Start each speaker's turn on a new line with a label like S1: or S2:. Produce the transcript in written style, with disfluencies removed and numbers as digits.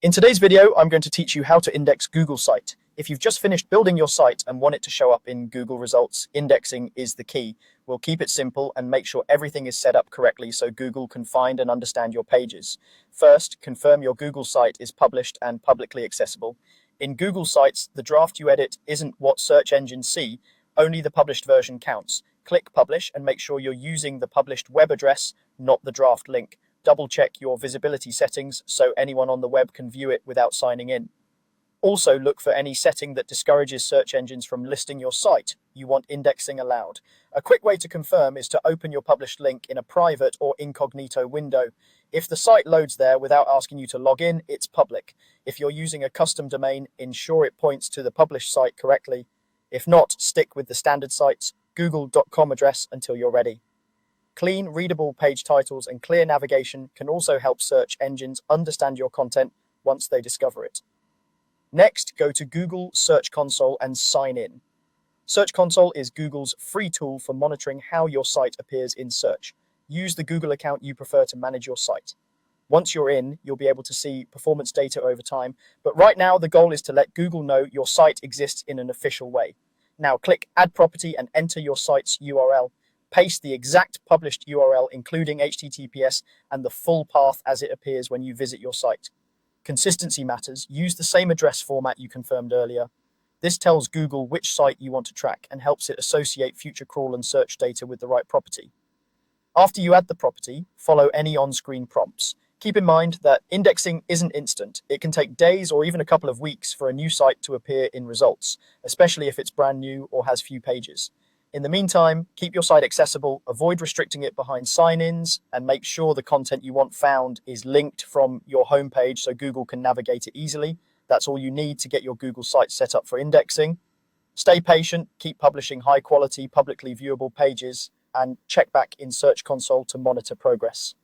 S1: In today's video, I'm going to teach you how to index Google Site. If you've just finished building your site and want it to show up in Google results, indexing is the key. We'll keep it simple and make sure everything is set up correctly so Google can find and understand your pages. First, confirm your Google site is published and publicly accessible. In Google Sites, the draft you edit isn't what search engines see, only the published version counts. Click Publish and make sure you're using the published web address, not the draft link. Double check your visibility settings so anyone on the web can view it without signing in. Also look for any setting that discourages search engines from listing your site. You want indexing allowed. A quick way to confirm is to open your published link in a private or incognito window. If the site loads there without asking you to log in, it's public. If you're using a custom domain, ensure it points to the published site correctly. If not, stick with the standard site's google.com address until you're ready. Clean, readable page titles and clear navigation can also help search engines understand your content once they discover it. Next, go to Google Search Console and sign in. Search Console is Google's free tool for monitoring how your site appears in search. Use the Google account you prefer to manage your site. Once you're in, you'll be able to see performance data over time, but right now the goal is to let Google know your site exists in an official way. Now click Add Property and enter your site's URL. Paste the exact published URL, including HTTPS, and the full path as it appears when you visit your site. Consistency matters. Use the same address format you confirmed earlier. This tells Google which site you want to track and helps it associate future crawl and search data with the right property. After you add the property, follow any on-screen prompts. Keep in mind that indexing isn't instant. It can take days or even a couple of weeks for a new site to appear in results, especially if it's brand new or has few pages. In the meantime, keep your site accessible, avoid restricting it behind sign-ins, and make sure the content you want found is linked from your homepage so Google can navigate it easily. That's all you need to get your Google site set up for indexing. Stay patient, keep publishing high-quality, publicly viewable pages, and check back in Search Console to monitor progress.